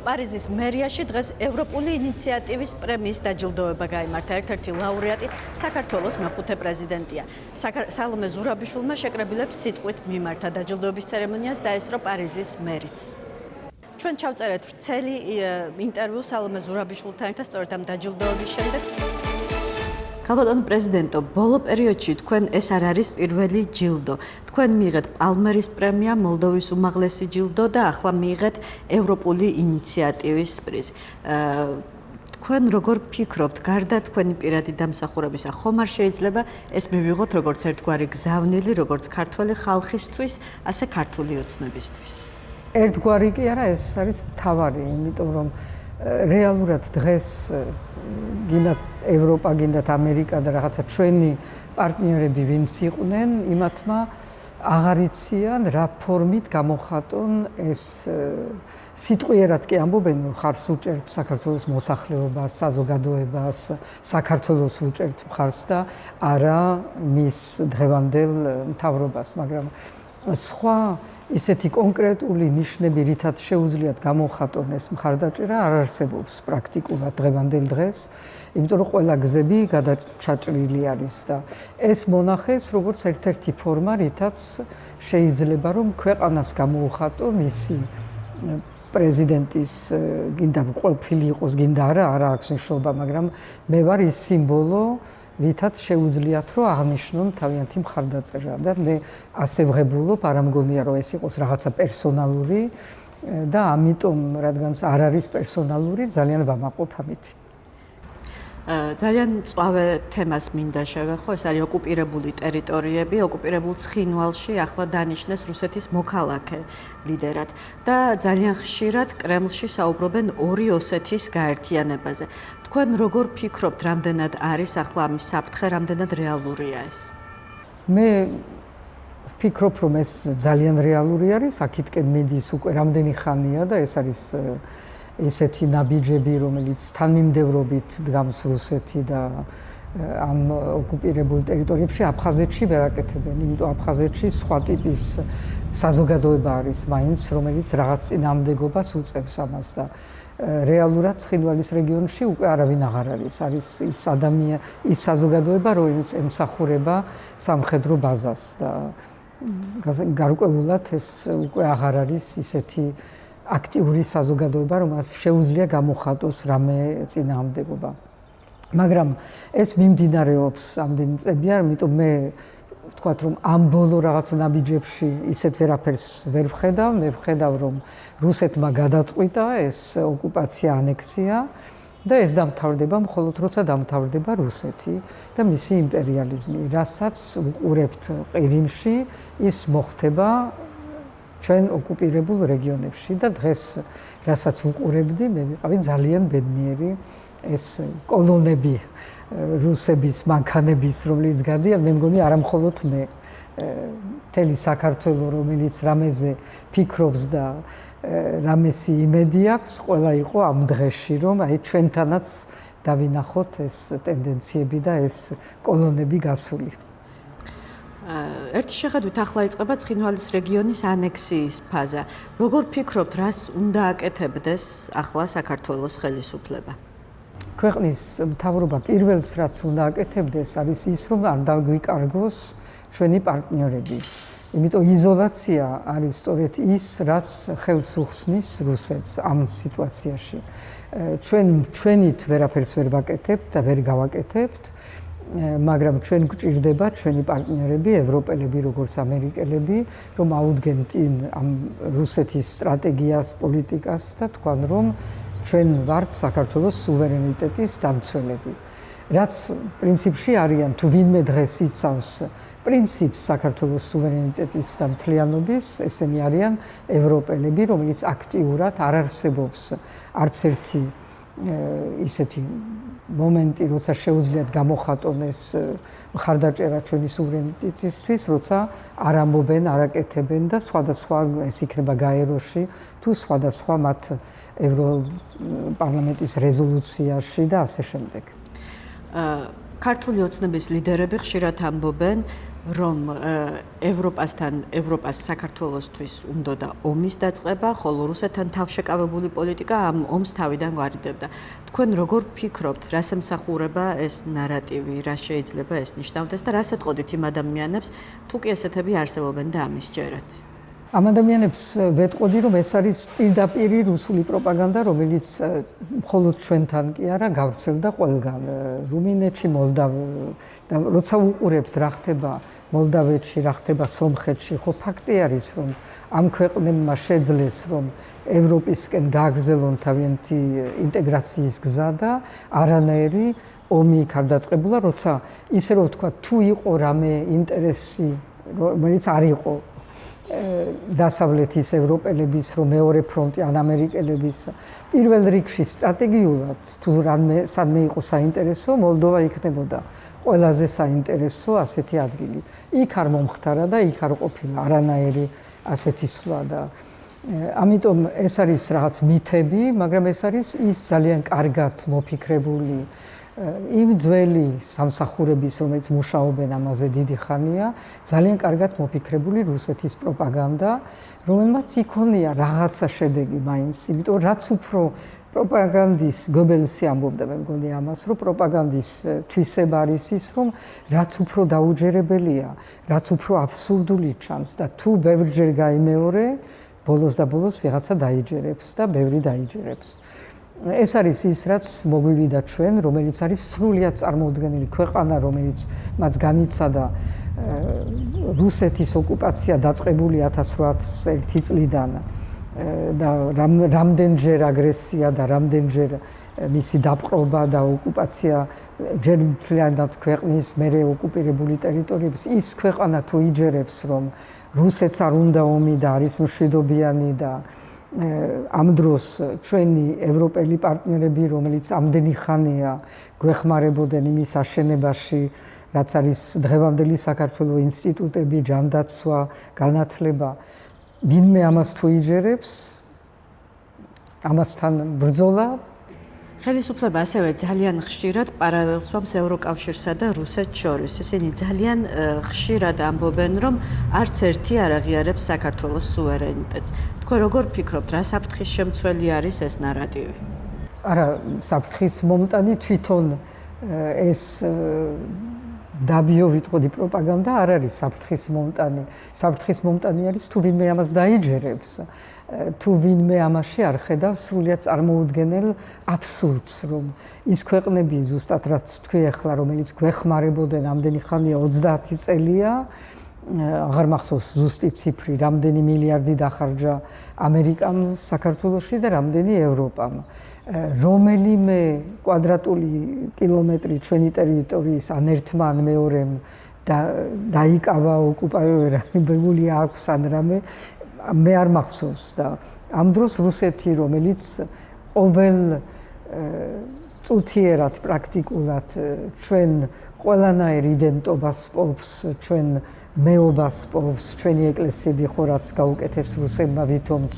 პარიზის მერიაში დღეს ევროპული ინიციატივის პრემიის დაჯილდოება გაიმართა. ერთ-ერთი ლაურეატი საქართველოს მეხუთე პრეზიდენტია. სალომე ზურაბიშვილმა შეკრებილებს სიტყვით მიმართა დაჯილდოების ცერემონიას დაესწრო პარიზის მერიც. ჩვენ ჩავწერეთ ვრცელი ინტერვიუ სალომე ზურაბიშვილთან ერთად სწორედ ამ დაჯილდოების შემდეგ. ქალბატონო პრეზიდენტო, ბოლო პერიოდში თქვენ ეს არ არის პირველი ჯილდო. თქვენ მიიღეთ პალმერის პრემია, მოლდოვის უმაღლესი ჯილდო და ახლა მიიღეთ ევროპული ინიციატივის პრიზი. თქვენ როგორ ფიქრობთ, გარდა თქვენი პირადი დამსახურებისა, ხომ არ შეიძლება ეს მივიღოთ როგორც ერთგვარი გზავნილი, როგორც ქართველი ხალხისთვის, ასე ქართული ოცნებისთვის? ერთგვარი კი არა, ეს არის მთავარი, იმიტომ რომ რეალურად დღეს გინდათ ევროპა, გინდათ ამერიკა და რაღაცა ჩვენი პარტნიორები ვინც იყვნენ, იმათმა აღარ იციან რა ფორმით გამოხატონ ეს სიტყვიერად კი ამბობენ, რომ ხარს უჭერთ საქართველოს მოსახლეობას, საზოგადოებას, საქართველოს უჭერთ მხარს და არა მის დღევანდელ მთავრობას, მაგრამ სხვა ისეთი კონკრეტული ნიშნები, რითაც შეუძლიათ გამოხატონ ეს მხარდაჭერა, არ არსებობს პრაქტიკულად დღევანდელ დღეს, იმიტომ რომ ყველა გზები გადაჩაჭრილი არის და ეს მონახეს როგორც ერთ-ერთი ფორმა, რითაც შეიძლება რომ ქვეყანას გამოუხატო მისი პრეზიდენტის გინდა ყოფილი იყოს, გინდა არა აქვს მნიშვნელობა, მაგრამ მე ვარ ის სიმბოლო, რითაც შეუძლიათ რომ აღნიშნონ თავიანთი მხარდაჭერა და მე ასე ვღებულობ, არ ამგონია რომ ეს იყოს რაღაცა პერსონალური და ამიტომ რადგანაც არ არის პერსონალური, ძალიან ვამაყობ ამით. ძალიან მწვავე თემას მინდა შევეხო, ეს არის ოკუპირებული ტერიტორიები, ოკუპირებულ ცხინვალში ახლა დანიშნეს რუსეთის მოქალაქე ლიდერად და ძალიან ხშირად კრემლში საუბრობენ ორი ოსეთის გაერთიანებაზე. თქვენ როგორ ფიქრობთ, რამდენად არის ახლა ამის საფრთხე, რამდენად რეალურია ეს? მე ვფიქრობ, რომ ეს ძალიან რეალური არის, აქეთკენ მიდის უკვე რამდენი ხანია და ეს არის ესეთი ნაბიჯები, რომელიც თანმიმდევრობით დგამს რუსეთი და ამ ოკუპირებულ ტერიტორიებში აფხაზეთში ვერ აკეთებენ, იმიტომ აფხაზეთში სხვა ტიპის საზოგადოება არის მაინც, რომელიც რაღაც წინააღმდეგობას უწევს ამას და რეალურად ცხინვალის რეგიონში უკვე არავინ აღარ არის. არის ის საზოგადოება, რომელიც ემსახურება სამხედრო ბაზას და გარკვეულად ეს უკვე აღარ არის ისეთი აქტიური საზოგადოება, რომელსაც შეუძლია გამოხატოს რამე წინააღმდეგობა. მაგრამ ეს მიმდინარეობს ამდენი წებია, ამიტომ მე ვთქვათ, რომ ამ ბოლო რაღაც ნაბიჯებში ისეთ ვერაფერს ვერ ვხედავ, მე ვხედავ, რომ რუსეთმა გადაწყვიტა ეს ოკუპაცია, ანექსია და ეს დამთავრდება მხოლოდ როცა დამთავრდება რუსეთი და მისი იმპერიალიზმი, რასაც უყურებთ ყირიმში, ის მოხდება ჩვენ ოკუპირებულ რეგიონებში და დღეს რასაც ვუყურებდი, მე ვიყავი ძალიან ბედნიერი ეს კოლონები რუსების მანქანების, რომელიც გადიან, მე მგონი არა მხოლოდ მე, მთელი საქართველო, რომელიც რამეზე ფიქრობს და რამესი იმედი აქვს, ყველა იყო ამ დღეში, რომ აი ჩვენთანაც დავინახოთ ეს ტენდენციები და ეს კოლონები გასული. ერთი შეხედვით ახლა იწყება ცხინვალის რეგიონის ანექსიის ფაზა. როგორ ფიქრობთ, რას უნდა აკეთებდეს ახლა საქართველოს ხელისუფლება? ქვეყნის მთავრობა პირველს რაც უნდა აკეთებდეს არის ის, რომ არ დაგვიკარგოს ჩვენი პარტნიორები. იმიტომ იზოლაცია არის სწორედ ის, რაც ხელს უხსნის რუსეთს ამ სიტუაციაში. ჩვენით ვერაფერს ვერ ვაკეთებთ და ვერ გავაკეთებთ, მაგრამ ჩვენ გვჭირდება ჩვენი პარტნიორები, ევროპელები, როგორც ამერიკელები, რომ აუდგენ წინ ამ რუსეთის სტრატეგიას, პოლიტიკას და თქვან, რომ ჩვენ ვართ საქართველოს სუვერენიტეტის დამცველები. რაც პრინციპში არიან, თუ ვინმე დღეს იცავს პრინციპს საქართველოს სუვერენიტეტის და მთლიანობის, ესენი არიან ევროპელები, რომელიც აქტიურად არ არსებობს არც ერთი ისეთი მომენტი, როცა შეუძლიათ გამოხატონ ეს მხარდაჭერა ჩვენი სუვერენიტეტისთვის, როცა არ ამბობენ, არ აკეთებენ და სხვადასხვა ეს იქნება გაეროში თუ სხვადასხვა მათ ევროპარლამენტის რეზოლუციაში და ასე შემდეგ. ქართული ოცნების ლიდერები ხშირად ამბობენ, რომ ევროპას საქართველოსთვის უნდოდა ომის დაწყება, ხოლო რუსეთთან თავშეკავებული პოლიტიკა ამ ომს თავიდან გვარიდებდა. თქვენ როგორ ფიქრობთ, რას ემსახურება ეს ნარატივი, რა შეიძლება ეს ნიშნავდეს და რას ეტყოდით იმ ადამიანებს, თუ კი ესეთები არსებობენ და ამის ჯერათ? ამ ადამიანებს ვეტყოდი, რომ ეს არის პირდაპირ რუსული პროპაგანდა, რომელიც მხოლოდ ჩვენთან კი არა, გავრცელდა ყველგან. რუმინეთში, და როცა უყურებთ რა ხდება მოლდავეთში, რა ხდება სომხეთში, ხო ფაქტი არის, რომ ამ ქვეყნებმა შეძლეს, რომ ევროპისკენ გააგრძელონ თავიანთი ინტეგრაციის გზა და არანაირი ომი იქ არ დაწყებულა, როცა ისე რომ ვთქვა, თუ იყო რამე ინტერესი, რომელიც არ იყო დასავლეთის ევროპელების, რომ მეორე ფრონტი ან ამერიკელების პირველ რიგში სტრატეგიულად თუ სადმე იყო საინტერესო, მოლდოვა იქნებოდა ყველაზე საინტერესო ასეთი ადგილი. იქ არ მომხდარა და იქ არ ყოფილა არანაირი ასეთი სვლა და ამიტომ ეს არის რაღაც მითები, მაგრამ ეს არის ის ძალიან კარგად მოფიქრებული იმ ძველი სამსახურების, რომელიც მუშაობენ ამაზე დიდი ხანია, ძალიან კარგად მოფიქრებული რუსეთის პროპაგანდა, რომელმაც იქონია რაღაცა შედეგი მაინც, იმიტომ რაც უფრო პროპაგანდის გობელსი ამბობდა, მე მგონი ამას, რომ პროპაგანდის თვისება არის ის, რომ რაც უფრო დაუჯერებელია, რაც უფრო აბსურდული ჩანს და თუ ბევრჯერ გაიმეორე, ბოლოს და ბოლოს ვიღაცა დაიჯერებს და ბევრი დაიჯერებს. ეს არის ის, რაც მოგვივიდა ჩვენ, რომელიც არის სრულიად წარმოუდგენელი ქვეყანა, რომელიც მას განიცადა რუსეთის ოკუპაცია დაწყებული 1801 წლიდან და რამდენჯერ აგრესია და რამდენჯერ მისი დაპყრობა და ოკუპაცია ჯერ მთლიანად ქვეყნის მერე ოკუპირებული ტერიტორიების ის ქვეყანა თუ იჯერებს, რომ რუსეთს არ უნდა ომი და არის მშვიდობიანი და ამ დროს ჩვენი ევროპელი პარტნიორები, რომელიც ამდენი ხანია გვეხმარებოდნენ იმის აშენებაში, რაც არის დღევანდელი საქართველოს ინსტიტუტები, ჯანდაცვა, განათლება, ვინმე ამას თუ იჯერებს, ამასთან ბრძოლა. ხელისუფლება ასევე ძალიან ხშირად პარალელს ვამს ევროკავშირსა და რუსეთს შორის. ისინი ძალიან ხშირად ამბობენ, რომ არც ერთი არ აღიარებს საქართველოს სუვერენიტეტს. თქვენ როგორ ფიქრობთ, რა საფრთხის შემცველი არის ეს ნარატივი? არა, საფრთხის მომტანი თვითონ ეს დაბიო ვიტყოდი პროპაგანდა არ არის საფრთხის მომტანი. საფრთხის მომტანი არის თუ ვინმე ამას დაიჯერებს. თუ ვინმე ამაში არ ხედავს სრულიად წარმოუდგენელ აბსურდს, რომ ის ქვეყნები ზუსტად რაც თქვი ახლა, რომელიც გვეხმარებოდნენ ამდენი ხანია 30 წელია, აღარ მახსოვს ზუსტი ციფრი, რამდენი მილიარდი დახარჯა ამერიკამ საქართველოში და რამდენი ევროპამ. რომელიმე კვადრატული კილომეტრი ჩვენი ტერიტორიის ან ერთმა ან მეორემ დაიკავა ოკუპირებული აქვს ან რამე მე არ მახსოვს და ამ დროს რუსეთი, რომელიც ყოველ წუთიერად პრაქტიკულად ჩვენ ყველანაირ იდენტობას პოვს, ჩვენ მეობას პოვს, ჩვენი ეკლესიები ხო რაც გაუკეთეს რუსებმა ვითომც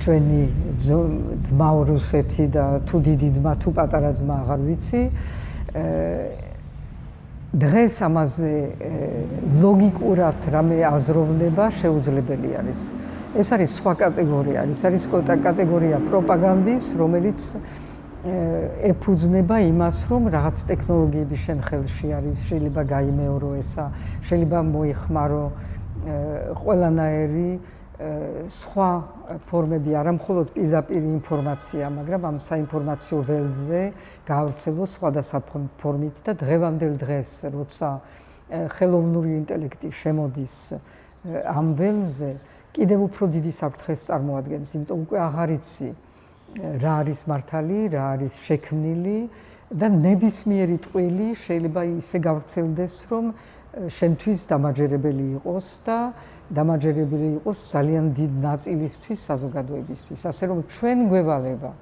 ჩვენი ძმა რუსეთი და თუ დიდი ძმა თუ პატარა ძმა აღარ ვიცი. დღეს ამაზე ლოგიკურად რამე აზროვნება შეუძლებელი არის. ეს არის სხვა კატეგორია, ეს არის კატეგორია პროპაგანდის, რომელიც ეფუძნება იმას, რომ რაღაც ტექნოლოგიები შენ ხელში არის, შეიძლება გაიმეორო ესა, შეიძლება მოიხმარო ყველანაირი სხვა ფორმები, არა მხოლოდ პირდაპირ ინფორმაცია, მაგრამ ამ საინფორმაციო ველზე გავრცელოს სხვადასხვა ფორმით და დღევანდელ დღეს, როცა ხელოვნური ინტელექტი შემოდის ამ ველზე, კიდევ უფრო დიდი საფრთხეს წარმოადგენს, იმიტომ უკვე აღარ იცი რა არის მართალი, რა არის შექმნილი და ნებისმიერი ტყვილი შეიძლება ისე გავრცელდეს, რომ შენთვის დამაჯერებელი იყოს და დამაჯერებელი იყოს ძალიან დიდ ნაწილისთვის საზოგადოებისთვის. ასე რომ ჩვენ გვევალება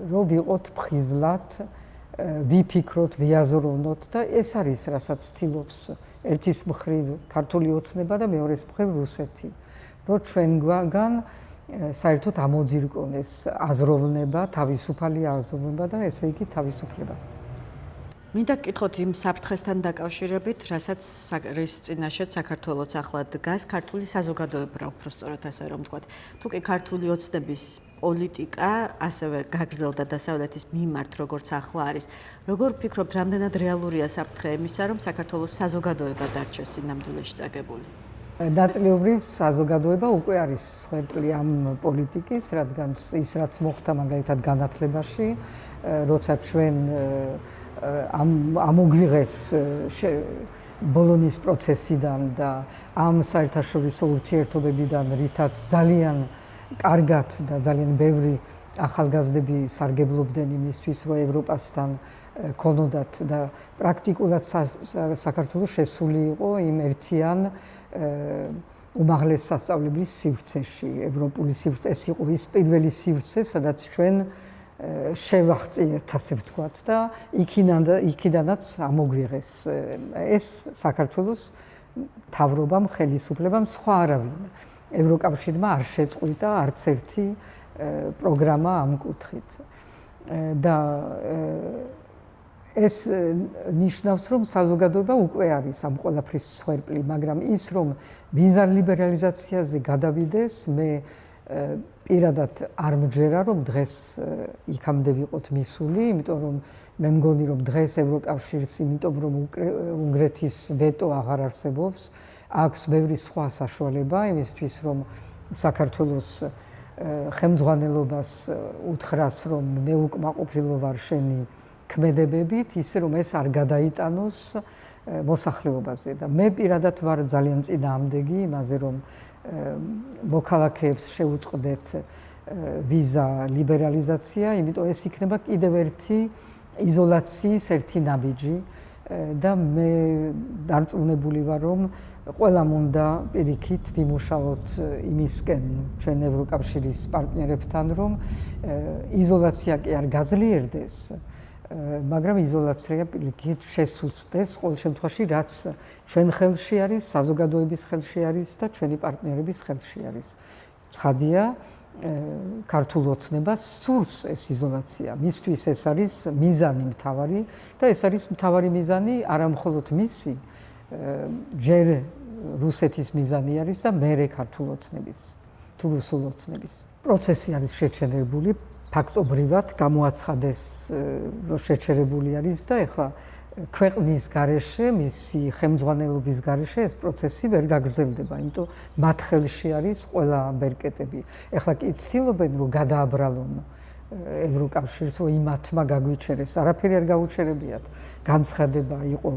რომ ვიყოთ ფხიზლად, ვიფიქროთ, ვიაზროვნოთ და ეს არის რასაც ცდილობს ერთის მხრივ ქართული ოცნება და მეორეს მხრივ რუსეთი. რომ ჩვენგან საერთოდ ამოძირკონ ეს აზროვნება, თავისუფალი აზროვნება და ესე იგი თავისუფლება. მინდა გკითხოთ იმ საფრთხესთან დაკავშირებით, რასაც რის წინაშეც საქართველოც ახლა დგას ქართული საზოგადოება, უფრო სწორად ასე რომ ვთქვათ. თუ კი ქართული ოცნების პოლიტიკა ასევე გაგრძელდა დასავლეთის მიმართ, როგორც ახლა არის. როგორ ვფიქრობთ, რამდენად რეალურია საფრთხე იმისა, რომ საქართველოს საზოგადოება დარჩეს სინამდვილეში წაგებული? ნაწილობრივ საზოგადოება უკვე არის ხვერპლი ამ პოლიტიკის, რადგან ის რაც მოხდა მაგალითად განათლებაში, როცა ჩვენ ამოგვიღეს ბოლონის პროცესიდან და ამ საერთაშორისო ურთიერთობებიდან, რითაც ძალიან კარგად და ძალიან ბევრი ახალგაზრდები სარგებლობდნენ იმისთვის, რომ ევროპასთან ქონოდათ და პრაქტიკულად საქართველოს შესული იყო იმ ერთიან უმაღლეს სასწავლებლის სივრცეში, ევროპული სივრცე. ეს იყო ის პირველი სივრცე, სადაც ჩვენ შევაღწიეთ, ასე ვთქვათ და იქიდანაც ამოგვიღეს ეს საქართველოს მთავრობამ, ხელისუფლებამ, სხვა არავინ. ევროკავშირმა არ შეწყვიტა არც ერთი პროგრამა ამ კუთხით. და ეს ნიშნავს, რომ საზოგადოება უკვე არის ამ ყველაფრის ხვერპლი, მაგრამ ის, რომ ვიზა ლიბერალიზაციაზე გადავიდეს, მე პირადად არ მჯერა, რომ დღეს იქამდე ვიყოთ მისული, იმიტომ რომ მე მგონი, რომ დღეს ევროკავშირს, იმიტომ რომ უნგრეთის ვეტო აღარ არსებობს, აქვს ბევრი სხვა საშუალება იმისთვის, რომ საქართველოს ხელმძღვანელობას უთხრას, რომ მე უკმაყოფილო ვარ შენი ქმედებებით, ისე რომ ეს არ გადაიტანოს მოსახლეობაზე და მე პირადად ვარ ძალიან წინააღმდეგი იმაზე, რომ მოქალაქეებს შეუწყდეთ ვიზა ლიბერალიზაცია, იმიტომ ეს იქნება კიდევ ერთი იზოლაციის ერთი ნაბიჯი და მე დარწმუნებული ვარ, რომ ყველამ უნდა პირიქით ვიმუშაოთ იმისკენ ჩვენ ევროკავშირის პარტნიორებთან, რომ იზოლაცია კი არ გაძლიერდეს, მაგრამ იზოლაცია პირიქით შესუცდეს ყოველ შემთხვევაში, რაც ჩვენ ხელში არის, საზოგადოების ხელში არის და ჩვენი პარტნიორების ხელში არის. ცხადია, ქართულ ოცნებას სურს ეს იზოლაცია. მისთვის ეს არის მიზანი მთავარი და ეს არის მთავარი მიზანი არა მხოლოდ მისი, ჯერ რუსეთის მიზანი არის და მერე ქართულ ოცნების, თუ რუსულ ოცნების. პროცესი არის შეჩერებული, ფაქტობრივად გამოაცხადეს, რომ შეჩერებული არის და ეხლა ქვეყნის გარეშე, მისი ხელმძღვანელობის გარეშე ეს პროცესი ვერ გაგრძელდება, იმიტომ მათ ხელში არის ყველა ბერკეტები. ეხლა კი ცდილობენ, რომ გადააბრალონ ევროკავშირს, რომ იმათმა გაგვიჩერეს, არაფერი არ გაუჩერებიათ. განცხადება იყო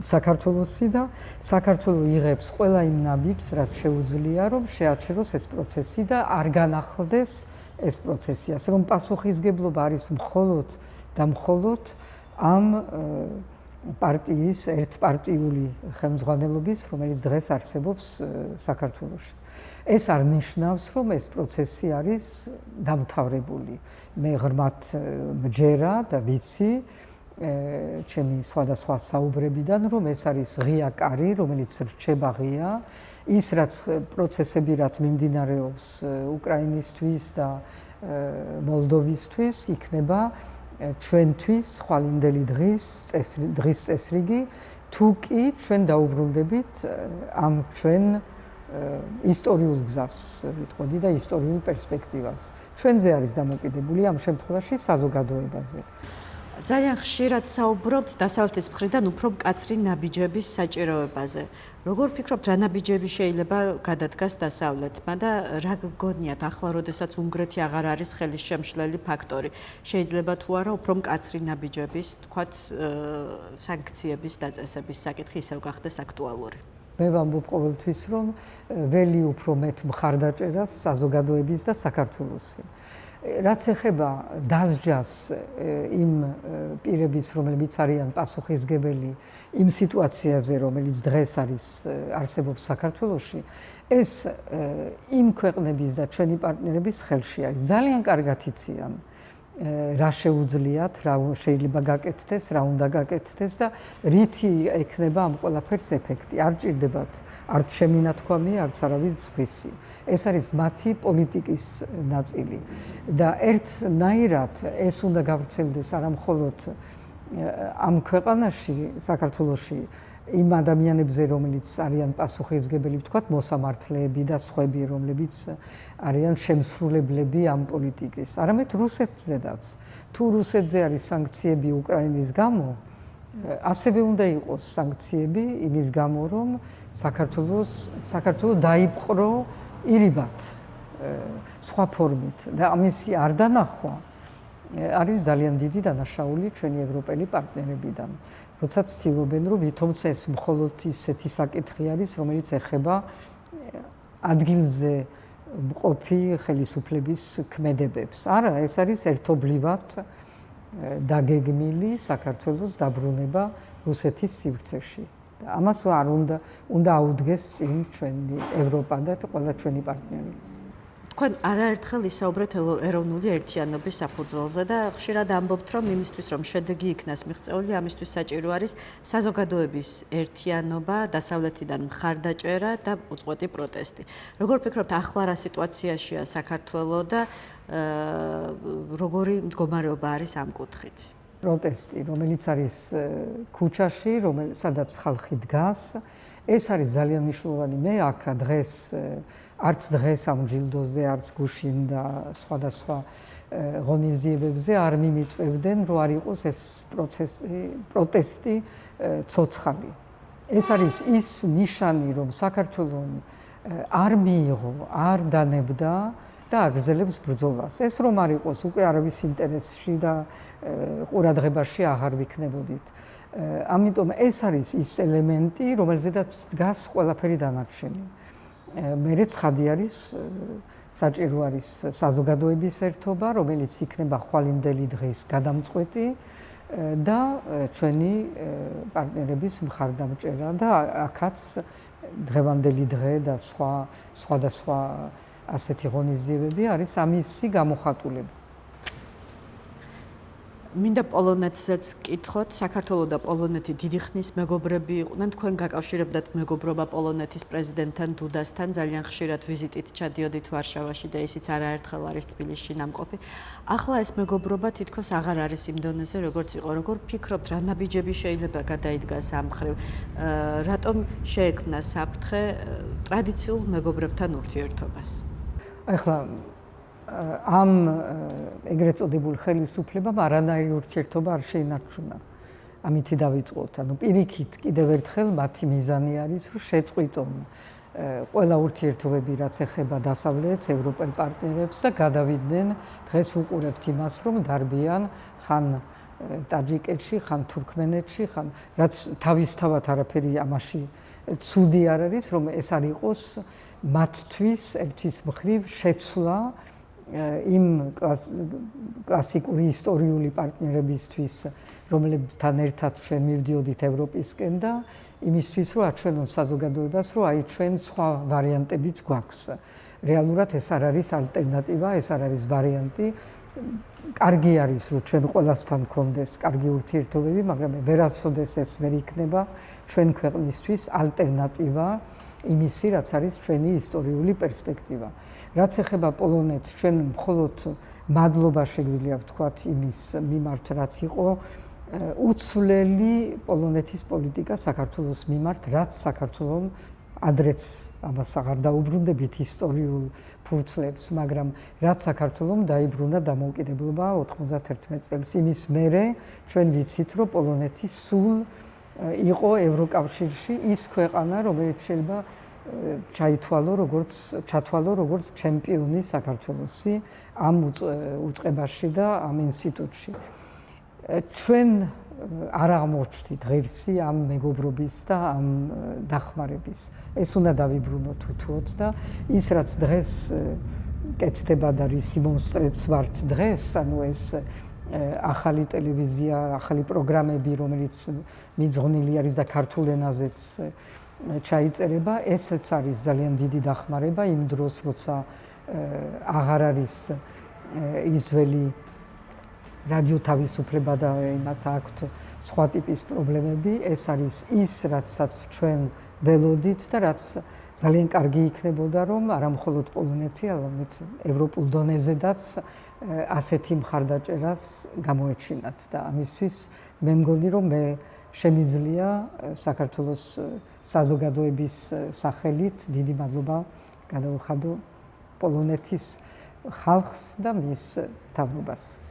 საქართველოსი და საქართველო იღებს ყველა იმ ნაბიჯს, რაც შეუძლია, რომ შეაჩეროს ეს პროცესი და არ განახლდეს ეს პროცესი. ასე რომ პასუხისგებლობა არის მხოლოდ და მხოლოდ ამ პარტიის ერთპარტიული ხელმძღვანელობის, რომელიც დღეს არსებობს საქართველოში. ეს არ ნიშნავს, რომ ეს პროცესი არის დამთავრებული. მე ღრმად მჯერა და ვიცი ჩემი სხვადასხვა საუბრებიდან, რომ ეს არის ღია კარი, რომელიც რჩება ღია. ის რაც პროცესები, რაც მიმდინარეობს უკრაინისთვის და მოლდოვისთვის, იქნება ჩვენთვის ხვალინდელი დღის წესრიგი, თუ კი ჩვენ დაუბრუნდებით ამ ჩვენ ისტორიულ გზას, ვიტყოდი და ისტორიულ პერსპექტივას. ჩვენზე არის დამოკიდებული ამ შემთხვევაში საზოგადოებაზე. ძალიან ხშირად საუბრობთ დასავლეთის მხრიდან უფრო მკაცრი ნაბიჯების საჭიროებაზე. როგორ ფიქრობთ, რა ნაბიჯები შეიძლება გადადგას დასავლეთმა და რა გგონიათ ახლა, როდესაც უნგრეთი აღარ არის ხელისშემშლელი ფაქტორი, შეიძლება თუ არა უფრო მკაცრი ნაბიჯების, თქვათ, სანქციების დაწესების საკითხი ისევ გახდეს აქტუალური? მე ვამბობ ყოველთვის, რომ ველი უფრო მეტ მხარდაჭერას საზოგადოების და საქართველოსი. რაც ეხება დასჯას იმ პირების, რომლებიც არიან პასუხისგებელი იმ სიტუაციაზე, რომელიც დღეს არსებობს საქართველოში, ეს იმ ქვეყნების და ჩვენი პარტნიორების ხელში არის. ძალიან კარგად იციან, რა შეუძლიათ, რა შეიძლება გაკეთდეს, რა უნდა გაკეთდეს და რითი ექნება ამ ყველაფერს ეფექტი. არ ჭირდებათ არც შემინათქვამი, არც არავის სხვისი. ეს არის მათი პოლიტიკის ნაწილი და ერთნაირად ეს უნდა გავრცელდეს არა მხოლოდ ამ ქვეყანაში, საქართველოში იმ ადამიანებზე, რომლებიც არიან პასუხისმგებელი, ვთქვათ, მოსამართლეები და სხვები, რომლებიც არიან შემსრულებლები ამ პოლიტიკის, არამედ რუსეთზედაც. თუ რუსეთზე არის სანქციები უკრაინის გამო, ასევე უნდა იყოს სანქციები იმის გამო, რომ საქართველო დაიპყრო ირიბად სხვა ფორმით და ამისი არ დანახვა არის ძალიან დიდი დანაშაული ჩვენი ევროპელი პარტნიორებიდან. როდესაც ცდილობენ, რომ ვითომცა ეს მხოლოდ ისეთი საკითხი არის, რომელიც ეხება ადგილზე მყოფი ხელისუფლების ქმედებებს. არა, ეს არის ერთობლივად დაგეგმილი საქართველოს დაბრუნება რუსეთის სივრცეში. ამას არ უნდა აუდგეს წინ ჩვენი ევროპა და ყველა ჩვენი პარტნიორი. თქვენ არაერთხელ ისაუბრეთ ეროვნული ერთიანობის საფუძველზე და ხშირად ამბობთ, რომ იმისთვის, რომ შედეგი იქნას მიღწეული, ამისთვის საჭირო არის საზოგადოების ერთიანობა, დასავლეთიდან მხარდაჭერა და უწყვეტი პროტესტი. როგორ ფიქრობთ, ახლა რა სიტუაციაშია საქართველო და როგორი მდგომარეობა არის ამ კუთხით? პროტესტი, რომელიც არის ქუჩაში, სადაც ხალხი დგას, ეს არის ძალიან მნიშვნელოვანი. მე აქ დღეს არც დღეს ამ ჯილდოზე, არც გუშინ და სხვადასხვა ღონისძიებებზე არ მიმიწვევდნენ, რომ არ იყოს ეს პროტესტი ცოცხალი. ეს არის ის ნიშანი, რომ საქართველომ არ მიიღო, არ დანებდა და აგრძელებს ბრძოლას. ეს რომ არ იყოს უკვე არავის ინტერესში და ყურადღებაში აღარ ვიქნებოდით. ამიტომ ეს არის ის ელემენტი, რომელზედაც დგას ყველაფერი დანარჩენი. მერე ცხადი არის, საჭირო არის საზოგადოების ერთობა, რომელიც იქნება ხვალინდელი დღის გადამწყვეტი და ჩვენი პარტნიორების მხარდამჭერა და აქაც დღევანდელი დღე და სხვადასხვა ასეთი ღონისძიებები არის ამისი გამოხატულება. მინდა პოლონეთზეც კითხოთ, საქართველო და პოლონეთი დიდი ხნის მეგობრები იყვნენ, თქვენ გაკავშირებდათ მეგობრობა პოლონეთის პრეზიდენტთან დუდასთან, ძალიან ხშირად ვიზიტით ჩადიოდით ვარშავაში და ისიც არაერთხელ არის თბილისში ნამყოფი. ახლა ეს მეგობრობა თითქოს აღარ არის იმ დონეზე, როგორც იყო. როგორ ფიქრობთ, რა ნაბიჯები შეიძლება გადაიდგას ამ მხრივ? რატომ შეექმნა საფრთხე ტრადიციულ მეგობრებთან ურთიერთობას? ახლა ამ ეგრეთ წოდებულ ხელისუფლებამ არანაირი ურთიერთობა არ შეინარჩუნა. ამითი დავიწყოთ. ანუ პირიქით კიდევ ერთხელ მათი მიზანი არის, რომ შეწყვიტონ ყველა ურთიერთობები, რაც ეხება დასავლეთს, ევროპელ პარტნიორებს და გადავიდნენ. დღეს ვუყურებთ იმას, რომ დარბიან ხან ტაჯიკეთში, ხან თურქმენეთში, ხან რაც თავისთავად არაფერი ამაში ცუდი არ არის, რომ ეს არ იყოს მათთვის ერთის მხრივ შეცვლა იმ კლასიკური ისტორიული პარტნიორებისთვის, რომლებთან ერთად ჩვენ მივდიოდით ევროპისკენ და იმისთვის, რომ აჩვენონ საზოგადოებას, რომ აი ჩვენ სხვა ვარიანტებიც გვაქვს. რეალურად ეს არ არის ალტერნატივა, ეს არ არის ვარიანტი. კარგი არის, რომ ჩვენ ყველასთან გქონდეს კარგი ურთიერთობები, მაგრამ ვერასოდეს ეს ვერ იქნება ჩვენ ქვეყნისთვის ალტერნატივა იმისი, რაც არის ჩვენი ისტორიული პერსპექტივა. რაც ეხება პოლონეთს, ჩვენ მხოლოდ მადლობა შეგვიძლია ვთქვათ იმის მიმართ, რაც იყო უცვლელი პოლონეთის პოლიტიკა საქართველოს მიმართ, რაც საქართველომ ადრეც ამას აღარ დაუბრუნდებით ისტორიულ ფურცლებს, მაგრამ რაც საქართველომ დაიბრუნა დამოუკიდებლობა 91 წელს. იმის მერე ჩვენ ვიცით, რომ პოლონეთი სულ იყო ევროკავშირში ის ქვეყანა, რომელიც შეიძლება ჩათვალო როგორც ჩემპიონი საქართველოსი ამ უწყებაში და ამ ინსტიტუტში. ჩვენ არ აღმოჩნდით ღირსი ამ მეგობრობის და ამ დახმარების. ეს უნდა დავიბრუნოთ უთუოდ და ის რაც დღეს კეთდება და რის იმონსტრეც ვართ დღეს, ანუ ეს ახალი ტელევიზია, ახალი პროგრამები, რომელიც მიძღვნილი არის და ქართულ ენაზეც ჩაიწერება, ესეც არის ძალიან დიდი დახმარება იმ დროს, როცა აღარ არის ის ძველი რადიო თავისუფლება და იმათ აქვთ სხვა ტიპის პრობლემები, ეს არის ის, რაცაც ჩვენ ველოდით და რაც ძალიან კარგი იქნებოდა, რომ არა მხოლოდ პოლონეთი, არამედ ევროპულ დონეზედაც ასეთი მხარდაჭერას გამოეჩინათ და ამისთვის მე მგონი, რომ მე შემიძლია საქართველოს საზოგადოების სახელით დიდი მადლობა გადავხადო პოლონეთის ხალხს და მის მთავრობას.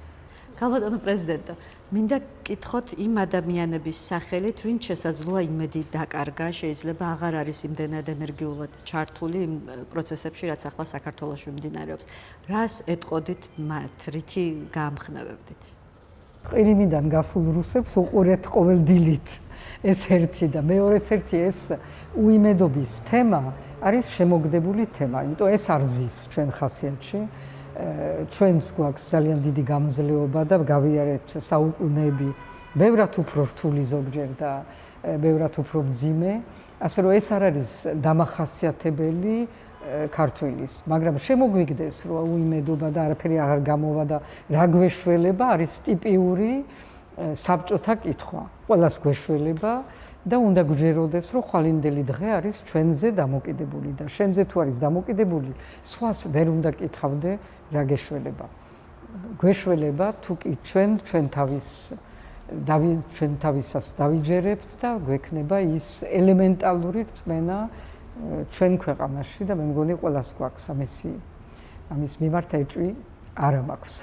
ქალბატონო პრეზიდენტო, მინდა გკითხოთ იმ ადამიანების სახელით, ვინც შესაძლოა იმედი დაკარგა, შეიძლება აღარ არის იმდენად ენერგიულად ჩართული იმ პროცესებში, რაც ახლა საქართველოში მიმდინარეობს. რას ეტყოდით მათ, რითი გაამხნევებდით? ყირიმიდან გასულ რუსებს უყურეთ ყოველ დილით. ეს ერთი და მეორეც ერთი ეს უიმედობის თემა არის შემოგდებული თემა, იმიტომ ეს არ ზის ჩვენ ხასიათში. ჩვენს გვაქვს ძალიან დიდი გამძლეობა და გავიარეთ საუკუნეები, ბევრად უფრო რთული ზოგჯერ და ბევრად უფრო მძიმე, ასე რომ ეს არ არის დამახასიათებელი ქართველის, მაგრამ შემოგვიგდეს, რომ უიმედობა და არაფერი აღარ გამოვა და რა გვეშველება არის ტიპიური საბჭოთა კითხვა. ყველას გვეშველება და უნდა გვჯეროდეს, რომ ხვალინდელი დღე არის ჩვენზე დამოკიდებული და შენზე თუ არის დამოკიდებული, სხვას ვერ უნდა კითხავდე რა გეშველება. გვეშველება თუ კი ჩვენ თავისას დავიჯერებთ და გვექნება ის ელემენტალური რწმენა ჩვენ ქვეყანაში და მე მგონი ყველას გვაქვს ამის მიმართ ეჭვი არა მაქვს.